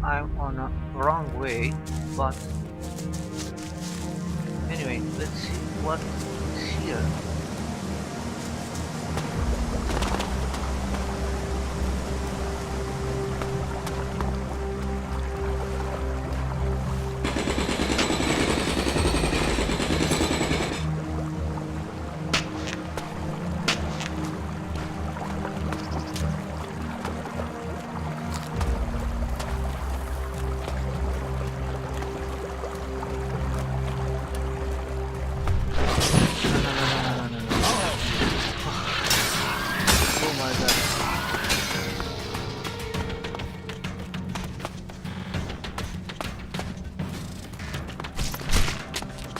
I'm on a wrong way, but anyway, let's see what is here.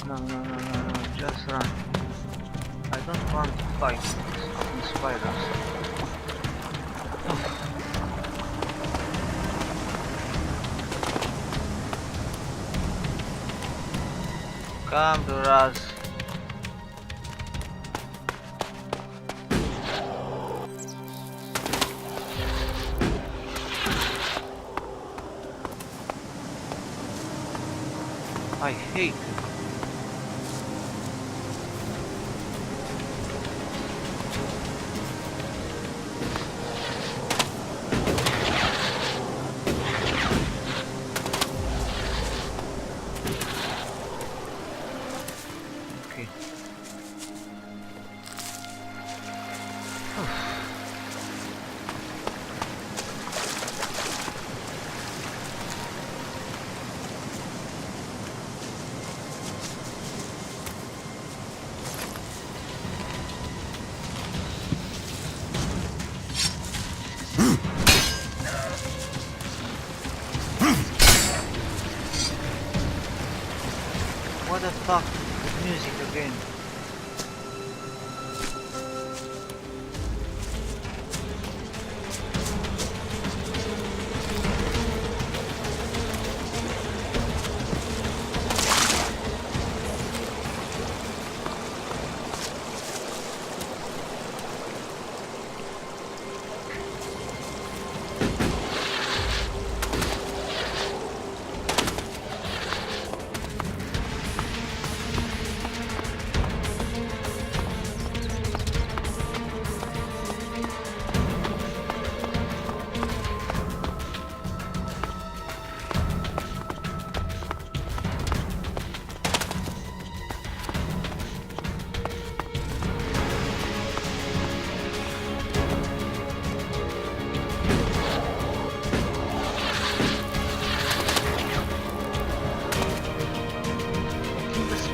No, just run. I don't want to fight these fucking spiders. Come to us. I hate it. What the fuck with music again?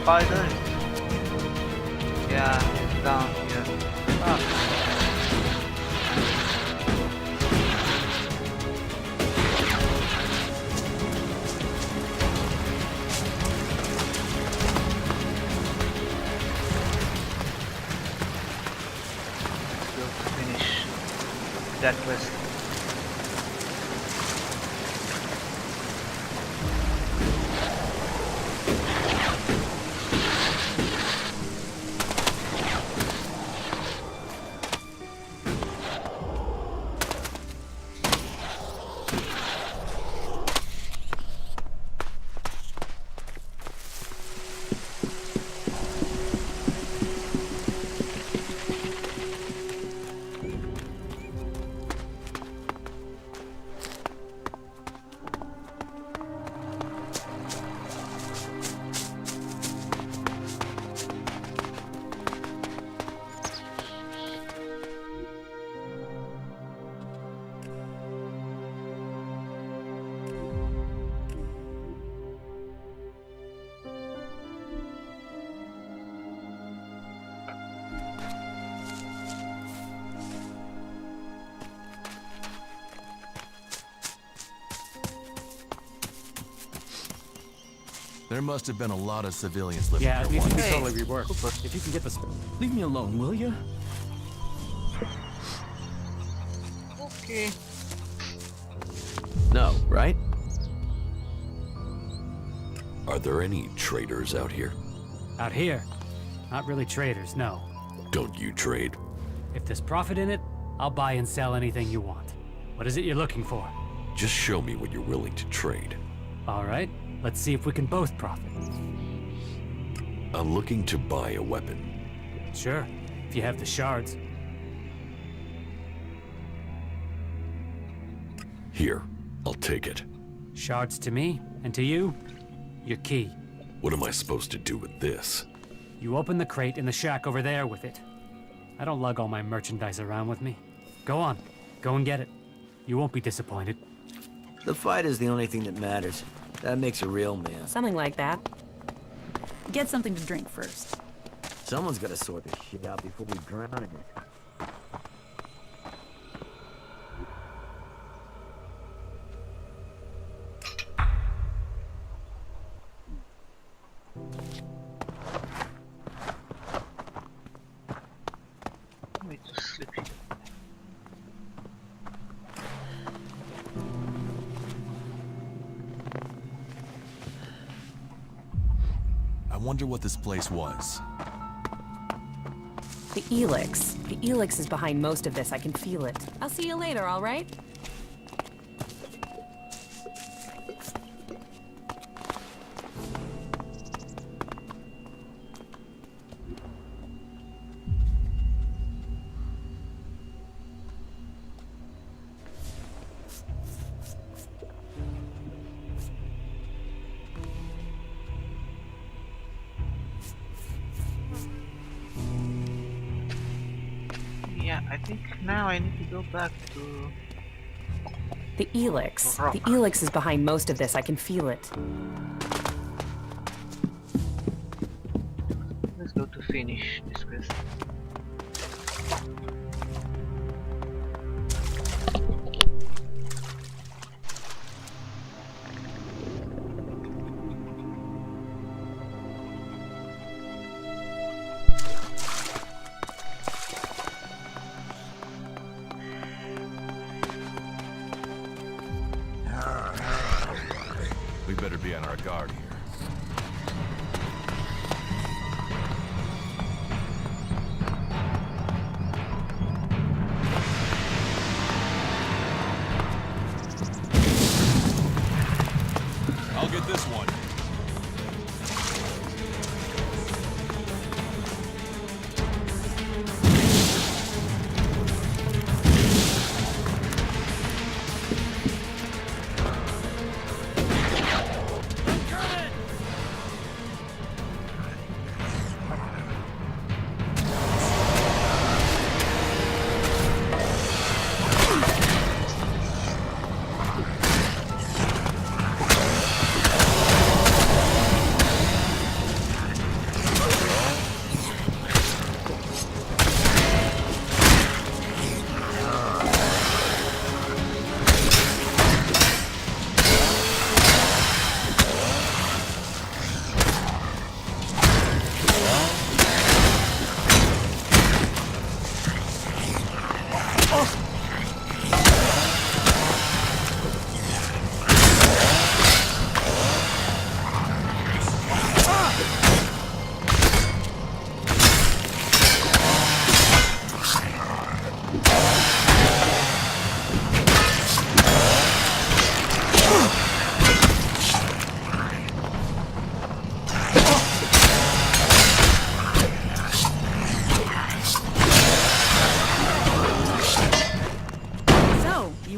Spider? Yeah, it's down here. Ah. Let's go to finish that quest. There must have been a lot of civilians living Yeah, it here needs to once. be totally reworked. If you can get this... Leave me alone, will you? Okay. No, right? Are there any traders out here? Out here? Not really traders, no. Don't you trade? If there's profit in it, I'll buy and sell anything you want. What is it you're looking for? Just show me what you're willing to trade. All right, let's see if we can both profit. I'm looking to buy a weapon. Sure, if you have the shards. Here, I'll take it. Shards to me, and to you, your key. What am I supposed to do with this? You open the crate in the shack over there with it. I don't lug all my merchandise around with me. Go on, go and get it. You won't be disappointed. The fight is the only thing that matters. That makes a real man. Something like that. Get something to drink first. Someone's gotta sort this shit out before we drown in it. Wait to sleep here. I wonder what this place was. The Elex. The Elex is behind most of this. I can feel it. I'll see you later, all right? Yeah, I think now I need to go back to... The Elex. Rock. The Elex is behind most of this. I can feel it. Let's go to finish this quest. We better be on our guard here. I'll get this one.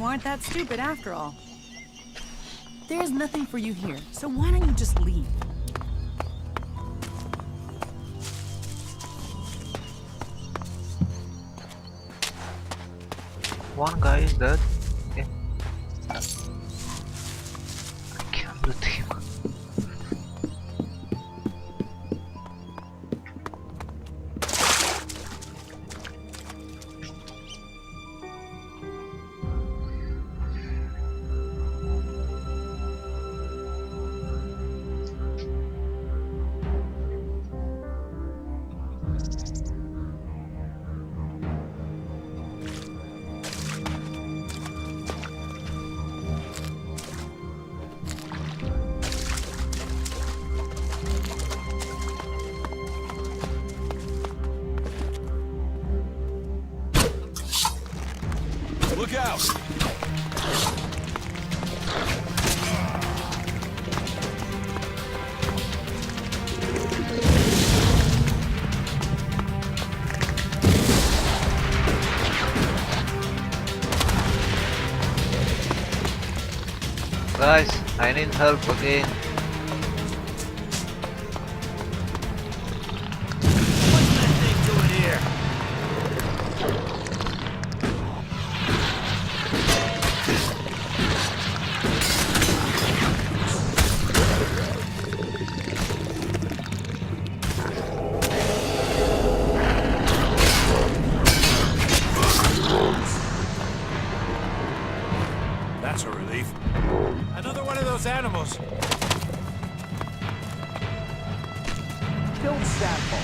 Aren't that stupid after all. There's nothing for you here, so why don't you just leave? One guy is dead. Okay. I can't do team. Look out! Guys, I need help again. What's that thing doing here? That's a relief. Another one of those animals. Killed Sample.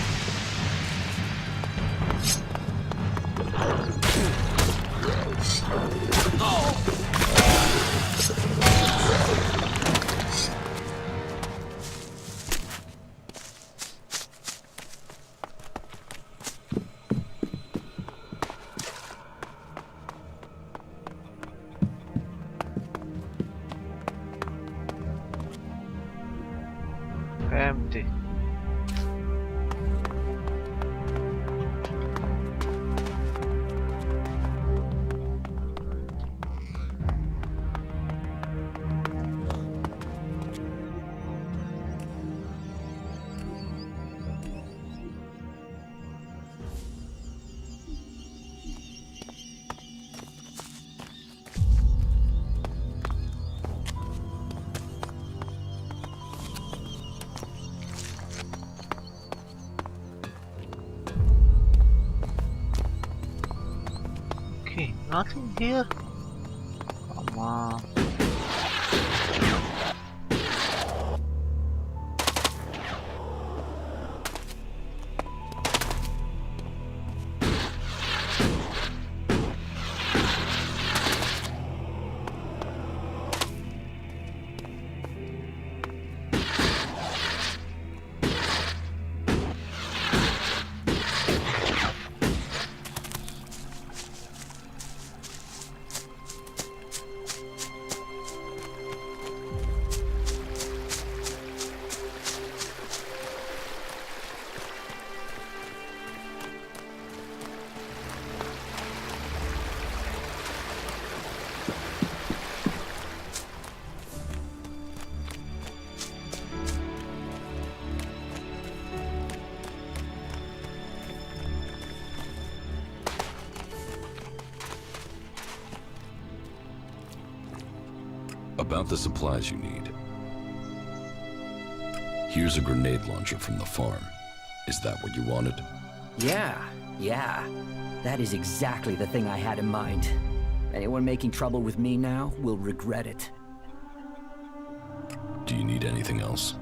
Empty. Okay, nothing here. Come on. About the supplies you need. Here's a grenade launcher from the farm. Is that what you wanted? Yeah. That is exactly the thing I had in mind. Anyone making trouble with me now will regret it. Do you need anything else?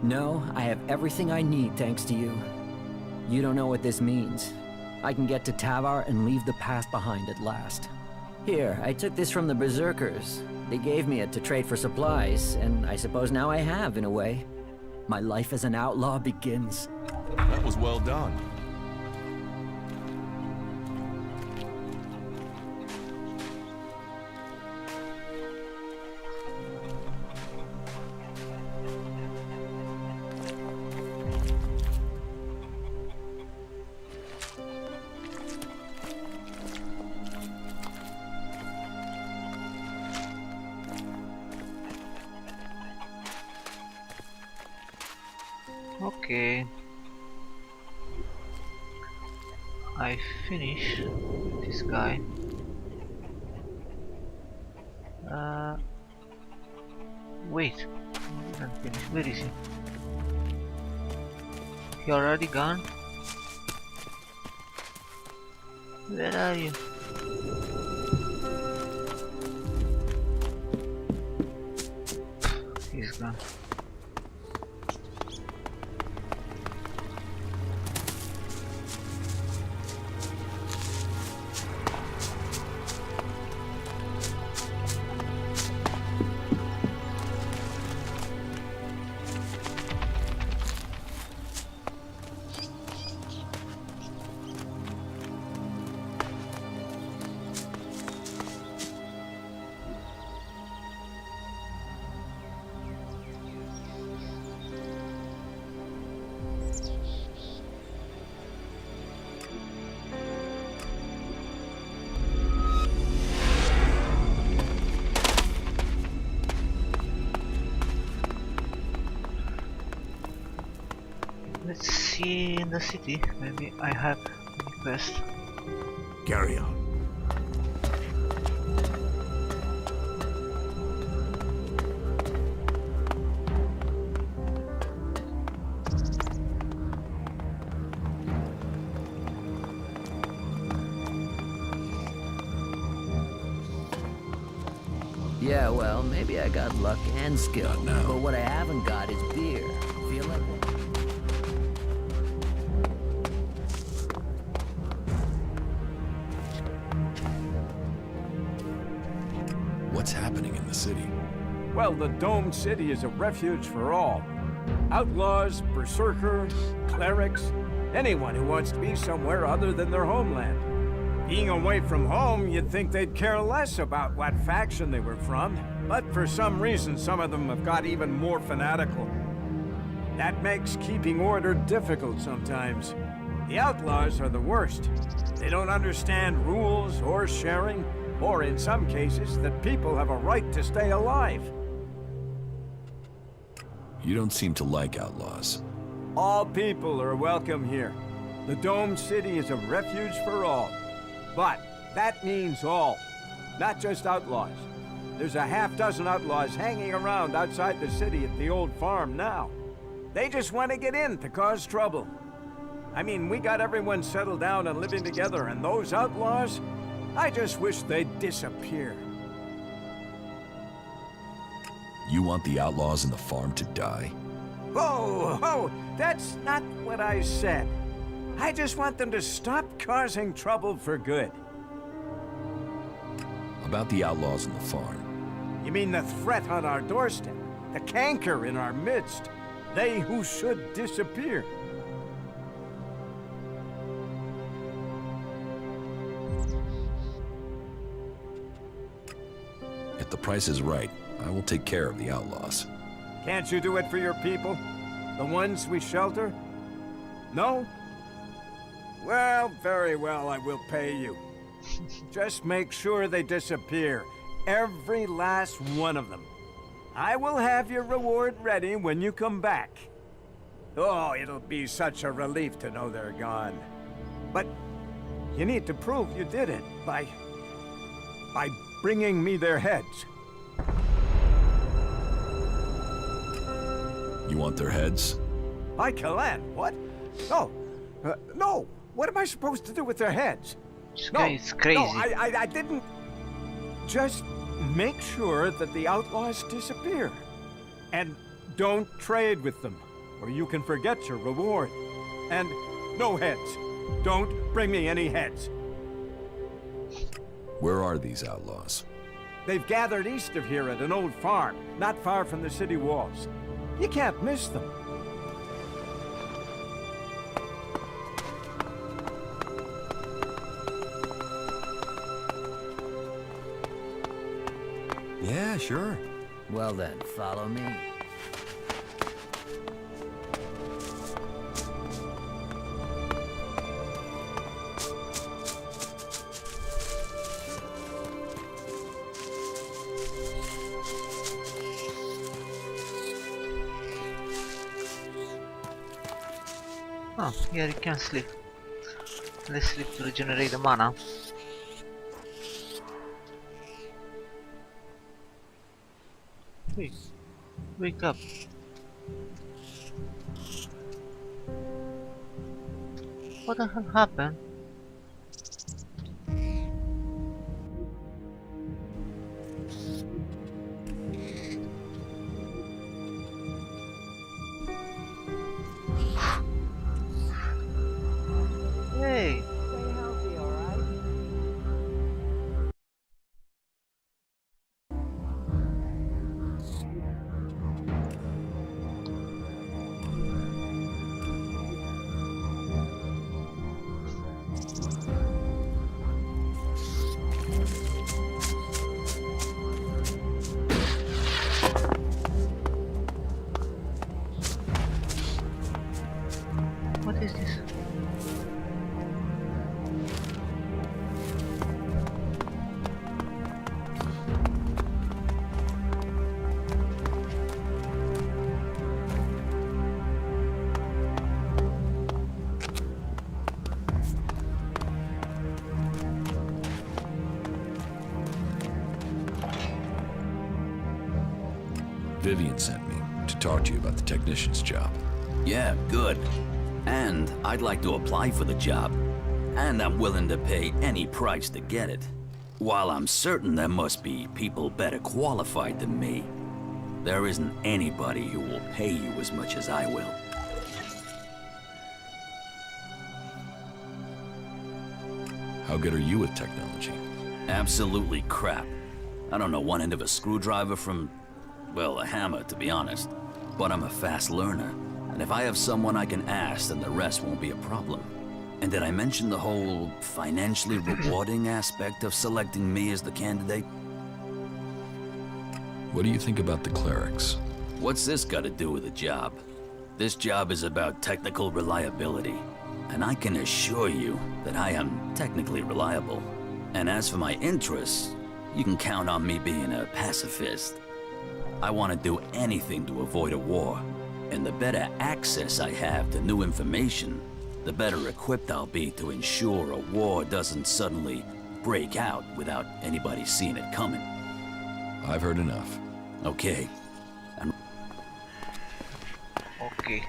No, I have everything I need thanks to you. You don't know what this means. I can get to Tavar and leave the past behind at last. Here, I took this from the Berserkers. They gave me it to trade for supplies, and I suppose now I have, in a way. My life as an outlaw begins. That was well done. Okay. I finish this guy. Wait, I didn't finish. Where is he? He already gone? Where are you? He's gone. see in the city. Maybe I have any quest. Carry on. Yeah, well, maybe I got luck and skill. Not now. But what I haven't got is beer. Feel like one? What's happening in the city? Well, the Dome City is a refuge for all. Outlaws, berserkers, clerics, anyone who wants to be somewhere other than their homeland. Being away from home, you'd think they'd care less about what faction they were from, but for some reason some of them have got even more fanatical. That makes keeping order difficult sometimes. The outlaws are the worst. They don't understand rules or sharing, or in some cases, that people have a right to stay alive. You don't seem to like outlaws. All people are welcome here. The Dome City is a refuge for all. But that means all, not just outlaws. There's a half-dozen outlaws hanging around outside the city at the old farm now. They just want to get in to cause trouble. I mean, we got everyone settled down and living together, and those outlaws, I just wish they'd disappear. You want the outlaws in the farm to die? Oh, that's not what I said. I just want them to stop causing trouble for good. About the outlaws in the farm. You mean the threat on our doorstep? The canker in our midst? They who should disappear? If the price is right, I will take care of the outlaws. Can't you do it for your people? The ones we shelter? No? Well, very well, I will pay you. Just make sure they disappear. Every last one of them. I will have your reward ready when you come back. Oh, it'll be such a relief to know they're gone. But you need to prove you did it by bringing me their heads. You want their heads? By Kalan, what? No, no. What am I supposed to do with their heads? This No, guy is crazy. no, I didn't. Just make sure that the outlaws disappear. And don't trade with them, or you can forget your reward. And no heads. Don't bring me any heads. Where are these outlaws? They've gathered east of here at an old farm, not far from the city walls. You can't miss them. Yeah, sure. Well then, follow me. Oh, here you can sleep. Let's sleep to regenerate the mana. Wait, wake up. What the hell happened? Hey! What is this? Vivian sent me to talk to you about the technician's job. Yeah, good. And I'd like to apply for the job. And I'm willing to pay any price to get it. While I'm certain there must be people better qualified than me, there isn't anybody who will pay you as much as I will. How good are you with technology? Absolutely crap. I don't know one end of a screwdriver from, well, a hammer, to be honest. But I'm a fast learner, and if I have someone I can ask, then the rest won't be a problem. And did I mention the whole financially rewarding aspect of selecting me as the candidate? What do you think about the clerics? What's this got to do with the job? This job is about technical reliability, and I can assure you that I am technically reliable. And as for my interests, you can count on me being a pacifist. I want to do anything to avoid a war, and the better access I have to new information, the better equipped I'll be to ensure a war doesn't suddenly break out without anybody seeing it coming. I've heard enough. Okay. Okay.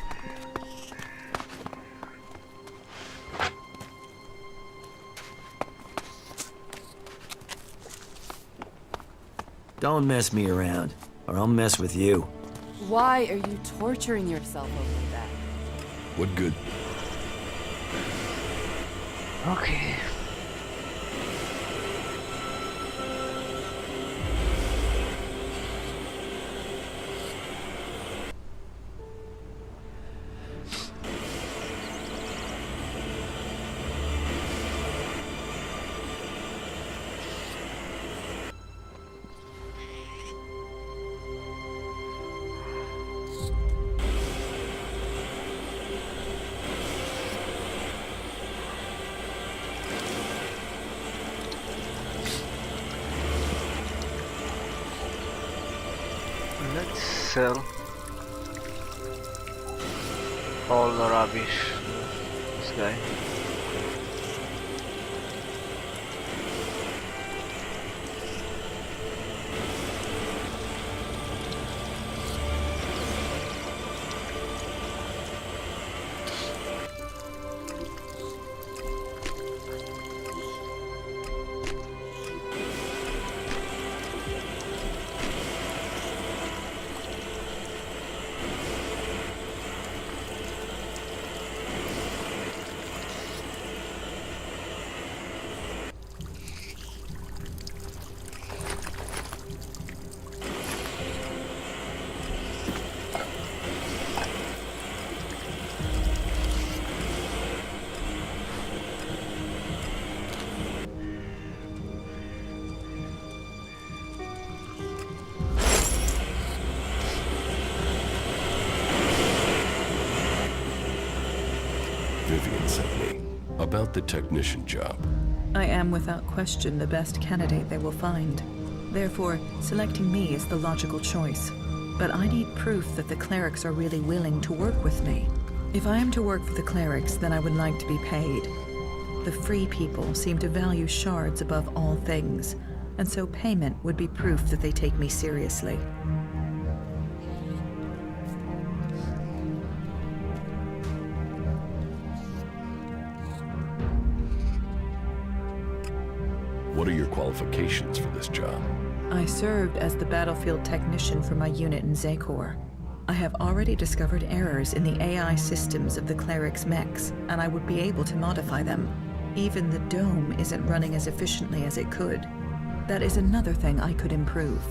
Don't mess me around, or I'll mess with you. Why are you torturing yourself over that? What good? Okay. Let's sell all the rubbish. This guy. Vivian sent me about the technician job. I am without question the best candidate they will find. Therefore, selecting me is the logical choice. But I need proof that the clerics are really willing to work with me. If I am to work for the clerics, then I would like to be paid. The free people seem to value shards above all things, and so payment would be proof that they take me seriously. What are your qualifications for this job? I served as the battlefield technician for my unit in Zakor. I have already discovered errors in the AI systems of the clerics' mechs, and I would be able to modify them. Even the dome isn't running as efficiently as it could. That is another thing I could improve.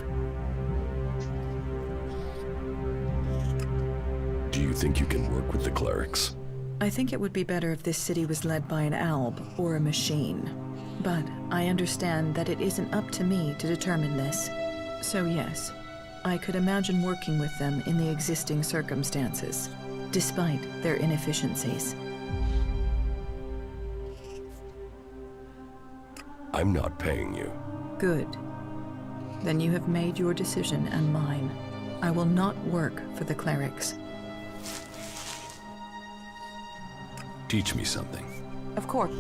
Do you think you can work with the clerics? I think it would be better if this city was led by an alb or a machine. But I understand that it isn't up to me to determine this. So yes, I could imagine working with them in the existing circumstances, despite their inefficiencies. I'm not paying you. Good. Then you have made your decision and mine. I will not work for the clerics. Teach me something. Of course.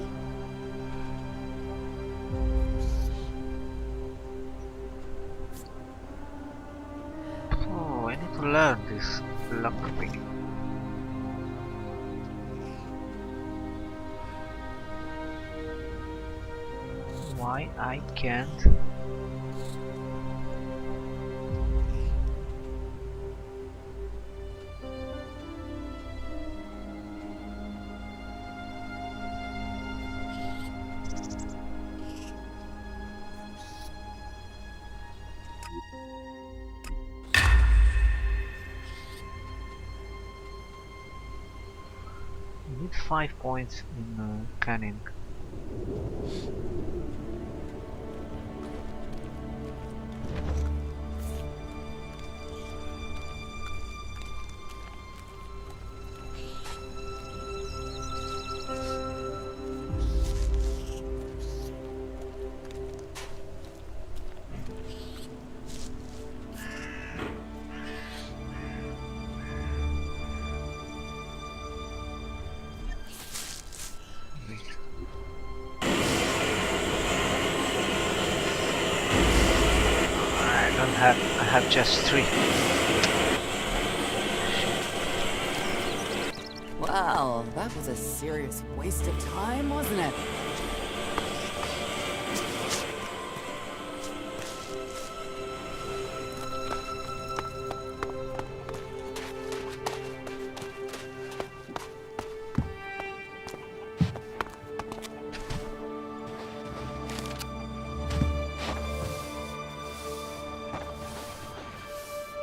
Oh, I need to learn this lockpick. Why I can't? You need 5 points in canning. I have just 3. Well, that was a serious waste of time, wasn't it?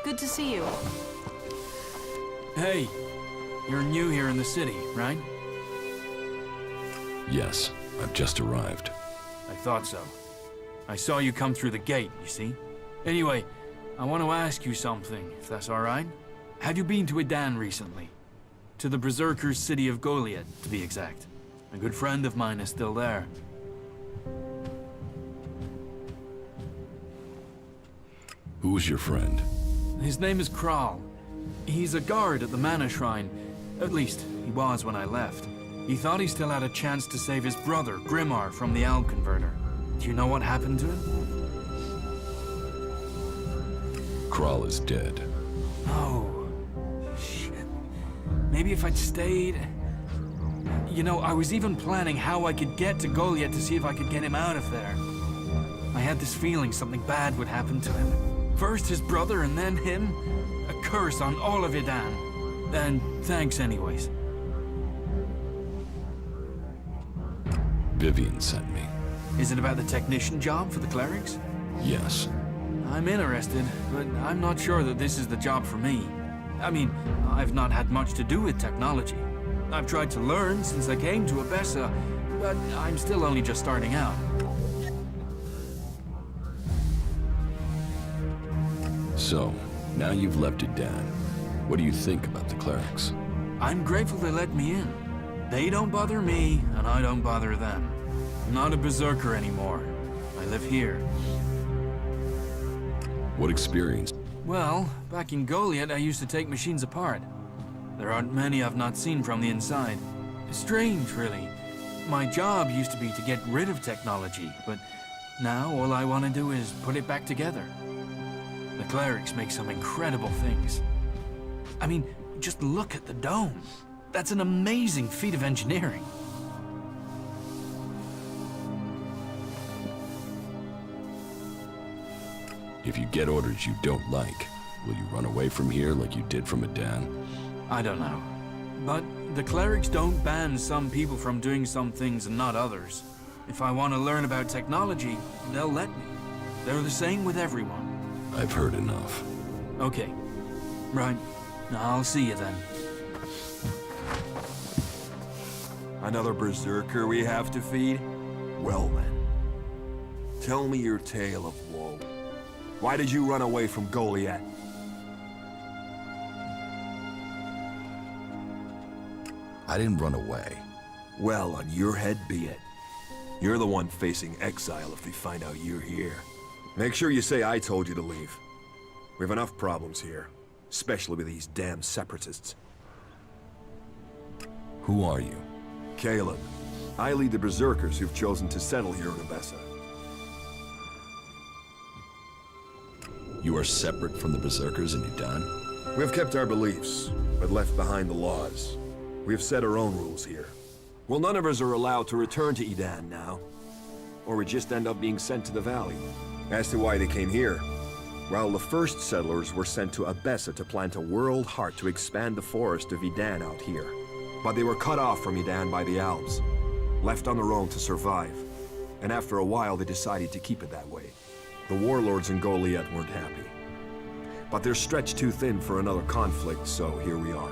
Good to see you. Hey, you're new here in the city, right? Yes, I've just arrived. I thought so. I saw you come through the gate, you see? Anyway, I want to ask you something, if that's alright. Have you been to Edan recently? To the Berserkers' city of Goliath, to be exact. A good friend of mine is still there. Who's your friend? His name is Kral. He's a guard at the Mana Shrine. At least, he was when I left. He thought he still had a chance to save his brother, Grimar, from the Alb Converter. Do you know what happened to him? Kral is dead. Oh, shit. Maybe if I'd stayed... You know, I was even planning how I could get to Goliath to see if I could get him out of there. I had this feeling something bad would happen to him. First his brother and then him. A curse on all of Edan. And thanks anyways. Vivian sent me. Is it about the technician job for the clerics? Yes. I'm interested, but I'm not sure that this is the job for me. I mean, I've not had much to do with technology. I've tried to learn since I came to Abessa, but I'm still only just starting out. So, now you've left Edan. What do you think about the clerics? I'm grateful they let me in. They don't bother me, and I don't bother them. I'm not a berserker anymore. I live here. What experience? Well, back in Goliath, I used to take machines apart. There aren't many I've not seen from the inside. Strange, really. My job used to be to get rid of technology, but now all I want to do is put it back together. The clerics make some incredible things. I mean, just look at the dome. That's an amazing feat of engineering. If you get orders you don't like, will you run away from here like you did from Edan? I don't know. But the clerics don't ban some people from doing some things and not others. If I want to learn about technology, they'll let me. They're the same with everyone. I've heard enough. Okay. Right. I'll see you then. Another berserker we have to feed? Well then. Tell me your tale of woe. Why did you run away from Goliath? I didn't run away. Well, on your head be it. You're the one facing exile if they find out you're here. Make sure you say I told you to leave. We have enough problems here, especially with these damn separatists. Who are you? Caleb. I lead the berserkers who've chosen to settle here in Abessa. You are separate from the berserkers in Edan? We have kept our beliefs, but left behind the laws. We have set our own rules here. Well, none of us are allowed to return to Edan now. Or we just end up being sent to the valley. As to why they came here, well, the first settlers were sent to Abessa to plant a world heart to expand the forest of Edan out here. But they were cut off from Edan by the Alps, left on their own to survive. And after a while, they decided to keep it that way. The warlords in Goliath weren't happy. But they're stretched too thin for another conflict, so here we are.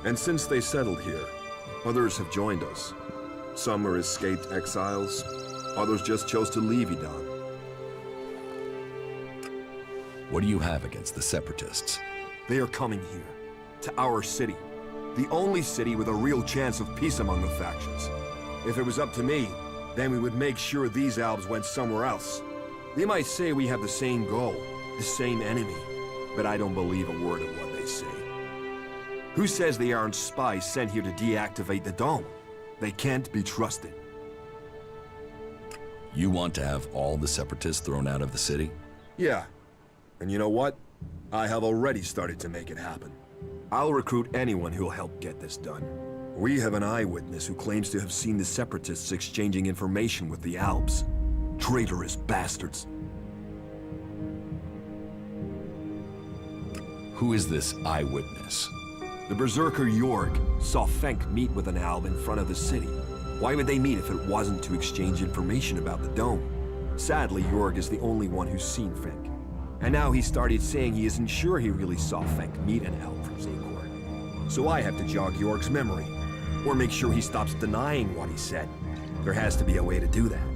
And since they settled here, others have joined us. Some are escaped exiles, others just chose to leave Edan. What do you have against the Separatists? They are coming here, to our city. The only city with a real chance of peace among the factions. If it was up to me, then we would make sure these Albs went somewhere else. They might say we have the same goal, the same enemy, but I don't believe a word of what they say. Who says they aren't spies sent here to deactivate the dome? They can't be trusted. You want to have all the Separatists thrown out of the city? Yeah. And you know what? I have already started to make it happen. I'll recruit anyone who'll help get this done. We have an eyewitness who claims to have seen the Separatists exchanging information with the Alps. Traitorous bastards. Who is this eyewitness? The Berserker Jorg saw Fenk meet with an Alb in front of the city. Why would they meet if it wasn't to exchange information about the dome? Sadly, Jorg is the only one who's seen Fenk. And now he started saying he isn't sure he really saw Fenk meet an Alb from Zakor. So I have to jog Jorg's memory, or make sure he stops denying what he said. There has to be a way to do that.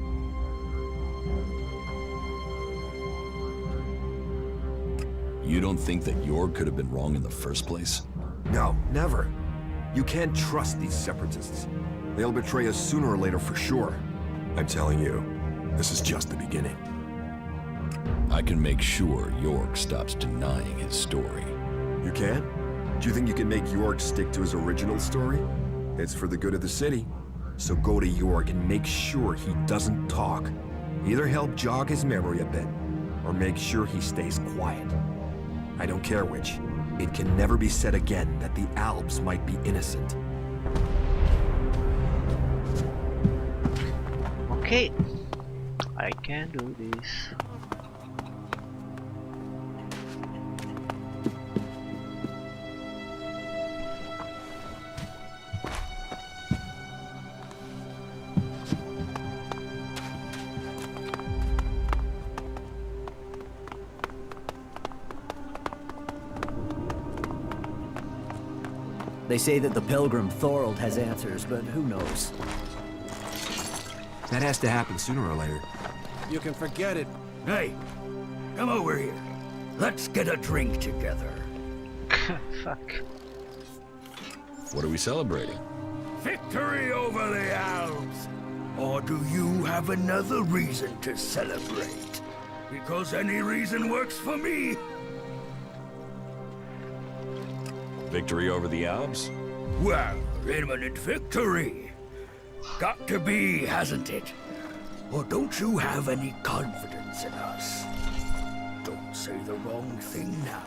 You don't think that Jorg could have been wrong in the first place? No, never. You can't trust these Separatists. They'll betray us sooner or later for sure. I'm telling you, this is just the beginning. I can make sure Jorg stops denying his story. You can? Do you think you can make Jorg stick to his original story? It's for the good of the city. So go to Jorg and make sure he doesn't talk. Either help jog his memory a bit, or make sure he stays quiet. I don't care which. It can never be said again that the Alps might be innocent. Okay, I can do this. They say that the pilgrim Thorold has answers, but who knows? That has to happen sooner or later. You can forget it. Hey, come over here. Let's get a drink together. Fuck. What are we celebrating? Victory over the Alps! Or do you have another reason to celebrate? Because any reason works for me. Victory over the Alps? Well, imminent victory. Got to be, hasn't it? Or don't you have any confidence in us? Don't say the wrong thing now.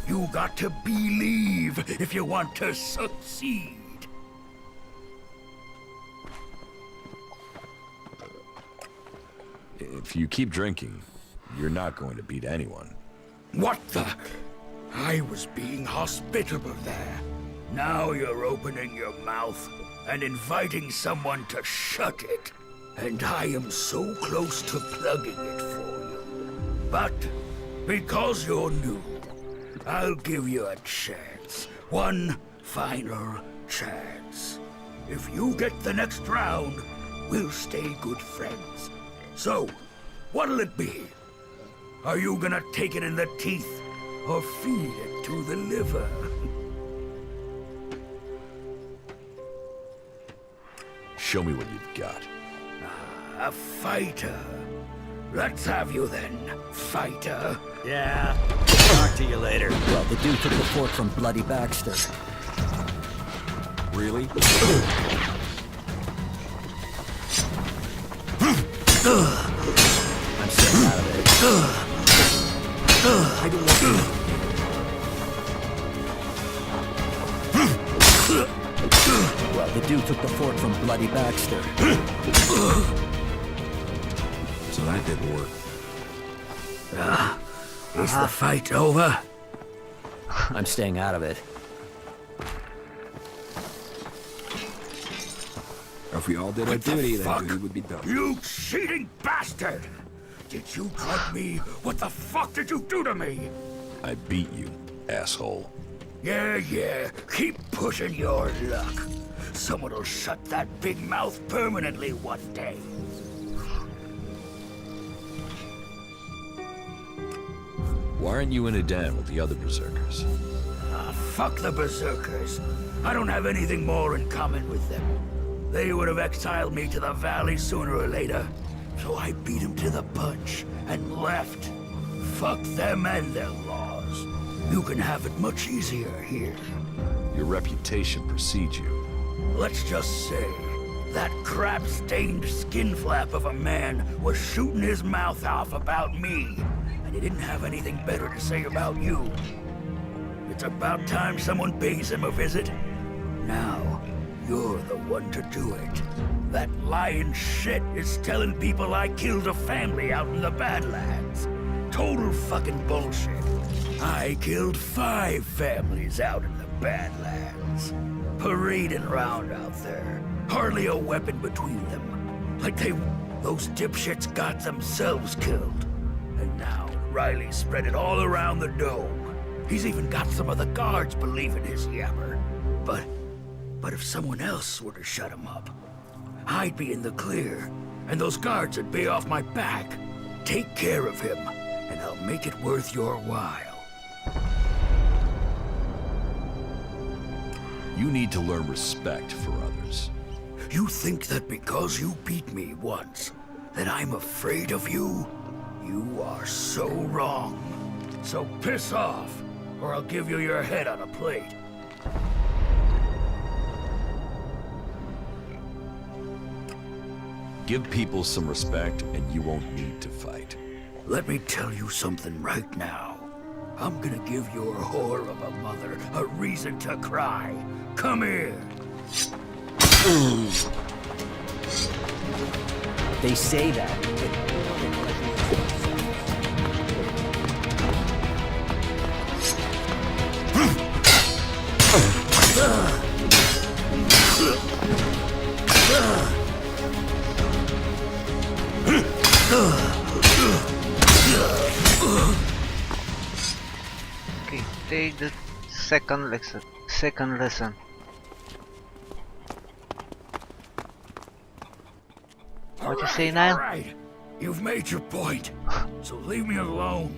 You got to believe if you want to succeed. If you keep drinking, you're not going to beat anyone. What the? I was being hospitable there. Now you're opening your mouth and inviting someone to shut it. And I am so close to plugging it for you. But because you're new, I'll give you a chance. One final chance. If you get the next round, we'll stay good friends. So, what'll it be? Are you gonna take it in the teeth or feed it to the liver? Show me what you've got. A fighter. Let's have you then, fighter. Yeah. Talk to you later. Well, the dude took the fort from Bloody Baxter. Really? I'm staying out of it. I don't want to. took the fort from Bloody Baxter. So that didn't work. Is the fight over? I'm staying out of it. If we all did our duty, then duty would be done. You cheating bastard! Did you drug me? What the fuck did you do to me? I beat you, asshole. Yeah, keep pushing your luck. Someone will shut that big mouth permanently one day. Why aren't you in a den with the other berserkers? Fuck the berserkers. I don't have anything more in common with them. They would have exiled me to the valley sooner or later. So I beat them to the punch and left. Fuck them and their laws. You can have it much easier here. Your reputation precedes you. Let's just say, that crap-stained skinflap of a man was shooting his mouth off about me, and he didn't have anything better to say about you. It's about time someone pays him a visit. Now, you're the one to do it. That lying shit is telling people I killed a family out in the Badlands. Total fucking bullshit. I killed 5 families out in the Badlands. Parading around out there. Hardly a weapon between them. Like those dipshits got themselves killed. And now Riley spread it all around the dome. He's even got some of the guards believing his yammer. But if someone else were to shut him up, I'd be in the clear, and those guards would be off my back. Take care of him, and I'll make it worth your while. You need to learn respect for others. You think that because you beat me once, that I'm afraid of you? You are so wrong. So piss off, or I'll give you your head on a plate. Give people some respect, and you won't need to fight. Let me tell you something right now. I'm gonna give your whore of a mother a reason to cry. Come here. They say that. Okay, take the second lesson. What you say now? All right. You've made your point, so leave me alone.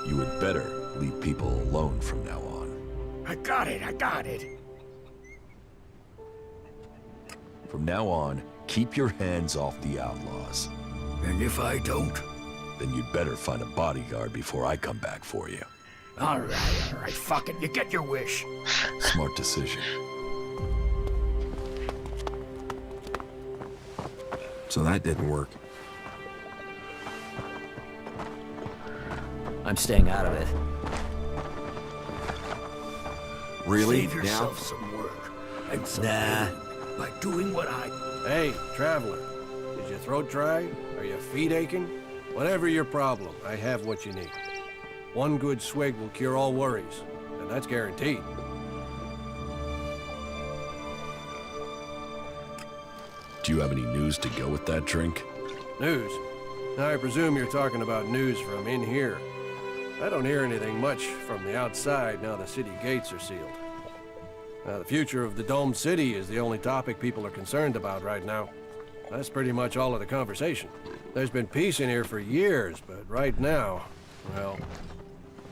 You had better leave people alone from now on. I got it. From now on, keep your hands off the outlaws. And if I don't? Then you'd better find a bodyguard before I come back for you. All right, fuck it, you get your wish. Smart decision. So that didn't work. I'm staying out of it. Really? Save yourself some work and some Nah. pain by doing what I... Hey, traveler. Is your throat dry? Are your feet aching? Whatever your problem, I have what you need. One good swig will cure all worries, and that's guaranteed. Do you have any news to go with that drink? News? I presume you're talking about news from in here. I don't hear anything much from the outside now the city gates are sealed. The future of the domed city is the only topic people are concerned about right now. That's pretty much all of the conversation. There's been peace in here for years, but right now, well,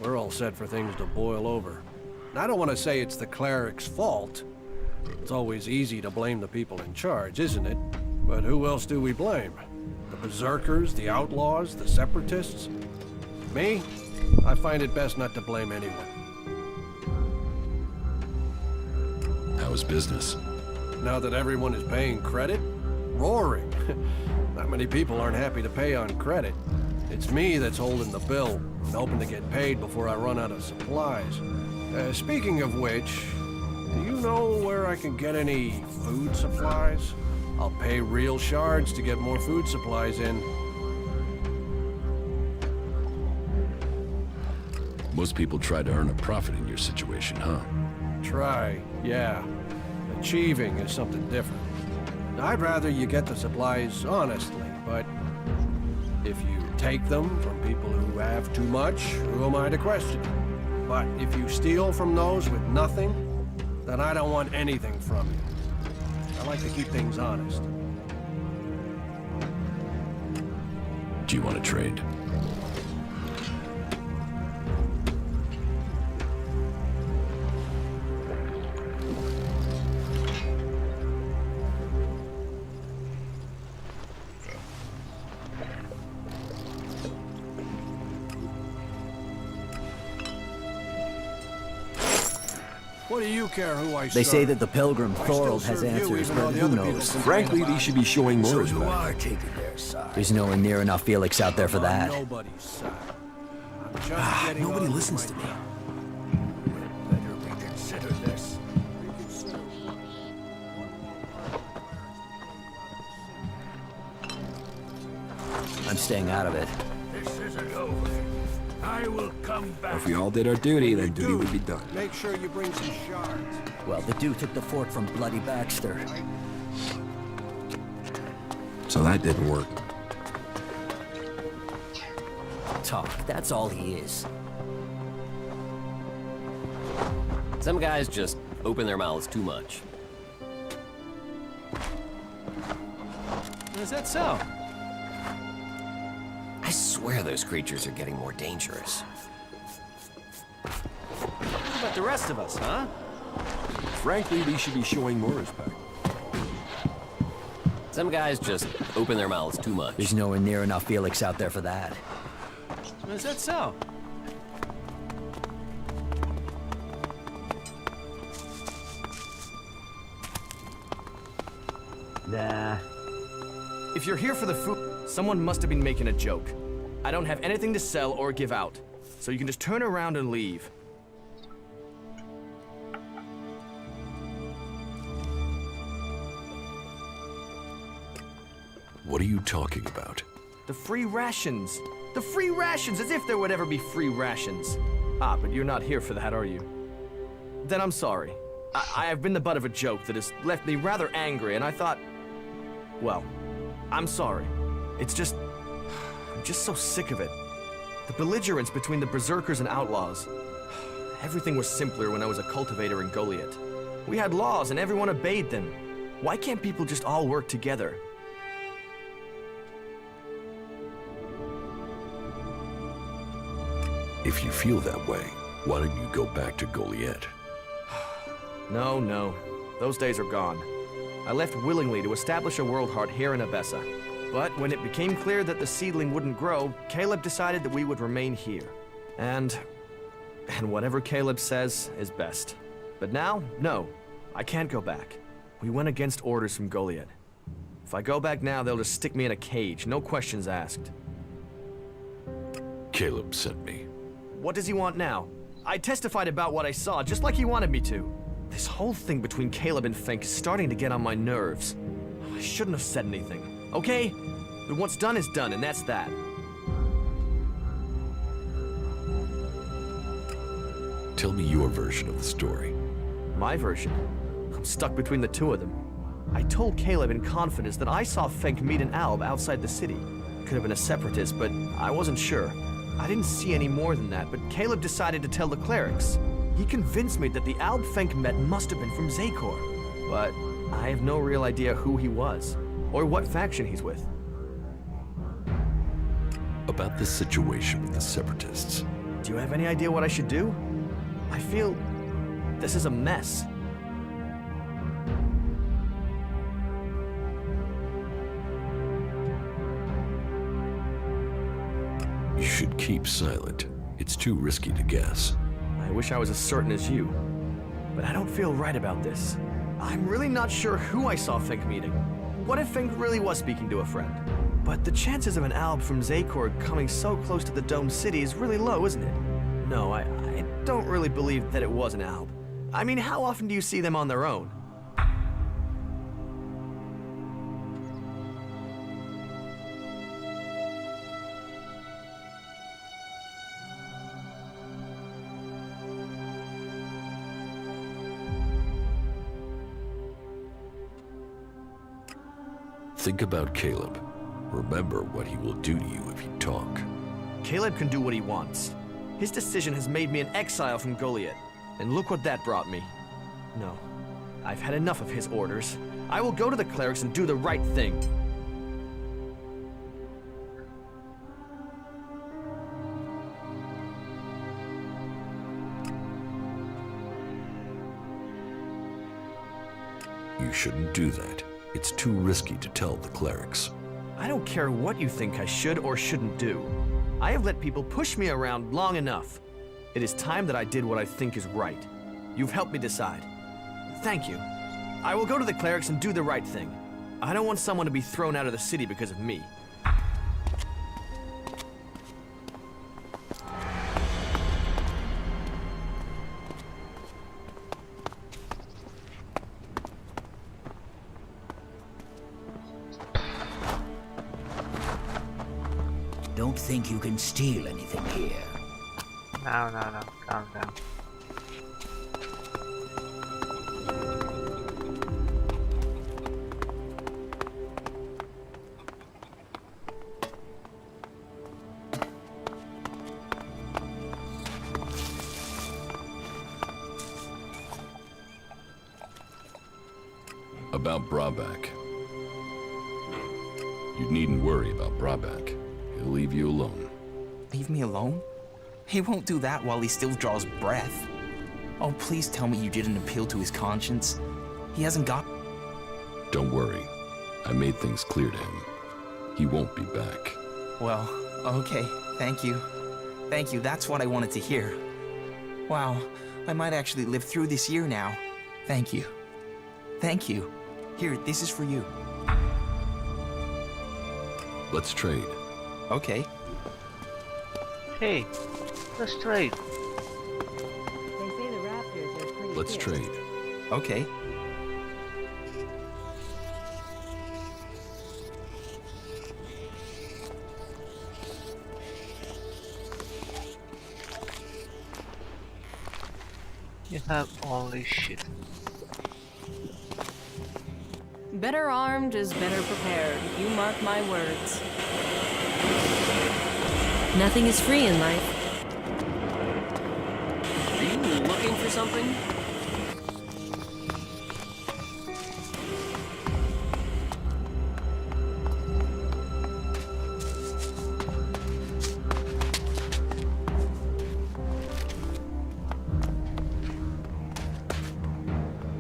we're all set for things to boil over. And I don't want to say it's the cleric's fault. It's always easy to blame the people in charge, isn't it? But who else do we blame? The berserkers, the outlaws, the separatists? Me? I find it best not to blame anyone. How is business? Now that everyone is paying credit? Roaring. Not many people aren't happy to pay on credit. It's me that's holding the bill. I'm hoping to get paid before I run out of supplies. Speaking of which, do you know where I can get any food supplies? I'll pay real shards to get more food supplies in. Most people try to earn a profit in your situation, huh? Try, yeah. Achieving is something different. I'd rather you get the supplies honestly, but if you take them from people who have too much, who am I to question it? But if you steal from those with nothing, then I don't want anything from you. I like to keep things honest. Do you want to trade? What do you care who I serve? They say that the pilgrim Thorold has serve you, answers, even though but the who other knows? people Frankly, these should be showing more So respect. you are taking their side. There's nowhere near enough Felix out there for I'm on that. nobody's side. I'm just getting Nobody on with listens my to me. job. Better reconsider this. I'm staying out of it. This isn't over. I will come back. If we all did our duty, then duty would be done. Make sure you bring some shards. Well, the dude took the fort from Bloody Baxter. So that didn't work. Talk, that's all he is. Some guys just open their mouths too much. Is that so? I swear those creatures are getting more dangerous. What about the rest of us, huh? Frankly, these should be showing more respect. Some guys just open their mouths too much. There's nowhere near enough Felix out there for that. Is that so? Nah. If you're here for the food, someone must have been making a joke. I don't have anything to sell or give out, so you can just turn around and leave. What are you talking about? The free rations. The free rations, as if there would ever be free rations. Ah, but you're not here for that, are you? Then I'm sorry. I have been the butt of a joke that has left me rather angry, and I thought... Well, I'm sorry. It's just... I'm just so sick of it. The belligerence between the berserkers and outlaws. Everything was simpler when I was a cultivator in Goliath. We had laws and everyone obeyed them. Why can't people just all work together? If you feel that way, why don't you go back to Goliath? No. Those days are gone. I left willingly to establish a world heart here in Abessa. But when it became clear that the seedling wouldn't grow, Caleb decided that we would remain here. And whatever Caleb says is best. But now, no. I can't go back. We went against orders from Goliath. If I go back now, they'll just stick me in a cage, no questions asked. Caleb sent me. What does he want now? I testified about what I saw, just like he wanted me to. This whole thing between Caleb and Fink is starting to get on my nerves. I shouldn't have said anything, okay? But what's done is done, and that's that. Tell me your version of the story. My version? I'm stuck between the two of them. I told Caleb in confidence that I saw Fink meet an Alb outside the city. Could have been a separatist, but I wasn't sure. I didn't see any more than that, but Caleb decided to tell the clerics. He convinced me that the Alb Fink met must have been from Zakor. But I have no real idea who he was, or what faction he's with. About this situation with the separatists. Do you have any idea what I should do? I feel this is a mess. You should keep silent. It's too risky to guess. I wish I was as certain as you, but I don't feel right about this. I'm really not sure who I saw Fink meeting. What if Fink really was speaking to a friend? But the chances of an alb from Zakor coming so close to the domed city is really low, isn't it? No, I don't really believe that it was an alb. I mean, how often do you see them on their own? Think about Caleb. Remember what he will do to you if you talk. Caleb can do what he wants. His decision has made me an exile from Goliath, and look what that brought me. No, I've had enough of his orders. I will go to the clerics and do the right thing. You shouldn't do that. It's too risky to tell the clerics. I don't care what you think I should or shouldn't do. I have let people push me around long enough. It is time that I did what I think is right. You've helped me decide. Thank you. I will go to the clerics and do the right thing. I don't want someone to be thrown out of the city because of me. Don't think you can steal anything here. No, calm down. About Brabak. You needn't worry about Brabak. He'll leave you alone. Leave me alone? He won't do that while he still draws breath. Oh, please tell me you didn't appeal to his conscience. He hasn't got... Don't worry. I made things clear to him. He won't be back. Well, okay. Thank you. Thank you, that's what I wanted to hear. Wow, I might actually live through this year now. Thank you. Thank you. Here, this is for you. Let's trade. Okay. Hey, let's trade. They say the raptors are pretty Let's fierce. trade. Okay. You have only shit. Better armed is better prepared. You mark my words. Nothing is free in life. Are you looking for something?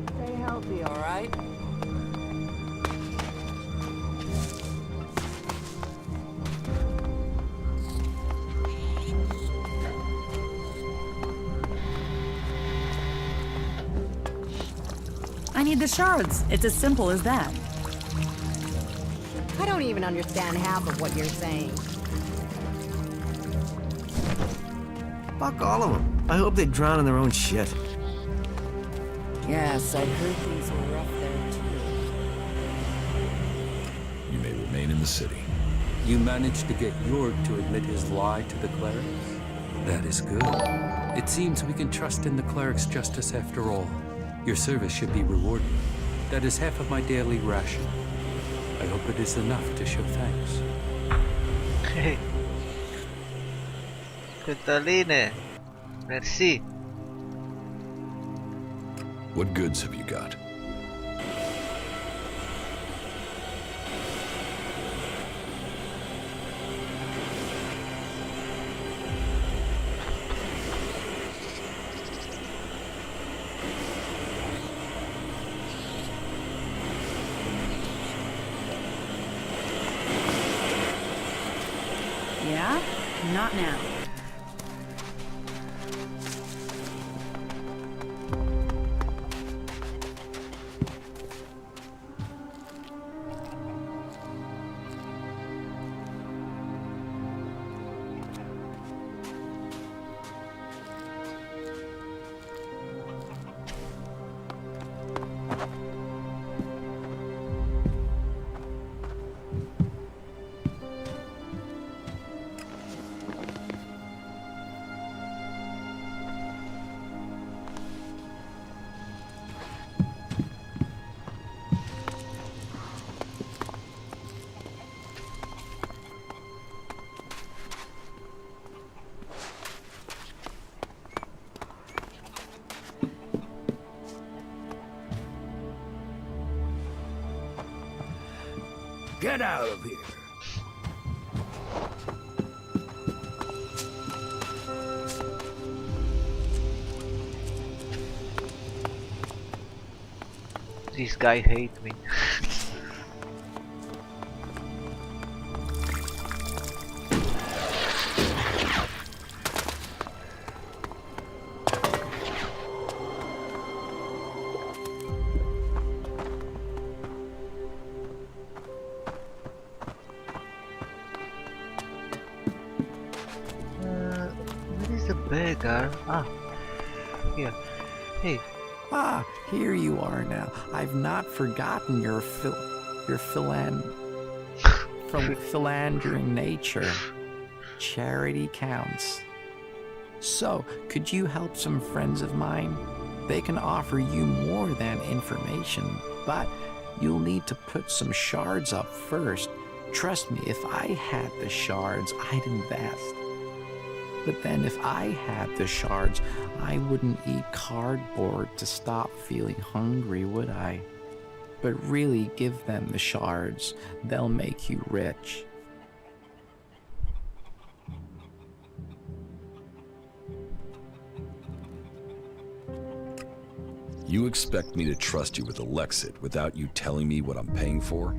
Stay healthy, all right? I need the shards. It's as simple as that. I don't even understand half of what you're saying. Fuck all of them. I hope they drown in their own shit. Yes, I heard things were rough there too. You may remain in the city. You managed to get Jorg to admit his lie to the clerics? That is good. It seems we can trust in the cleric's justice after all. Your service should be rewarded. That is half of my daily ration. I hope it is enough to show thanks. Hey. Cataline. Merci. What goods have you got? Yeah? Not now. Get out of here! This guy hates me. Where is the beggar? Ah, here. Hey. Ah, here you are now. I've not forgotten your philandering nature. Charity counts. So, could you help some friends of mine? They can offer you more than information, but you'll need to put some shards up first. Trust me, if I had the shards, I'd invest. But then if I had the shards, I wouldn't eat cardboard to stop feeling hungry, would I? But really, give them the shards. They'll make you rich. You expect me to trust you with Elexit without you telling me what I'm paying for?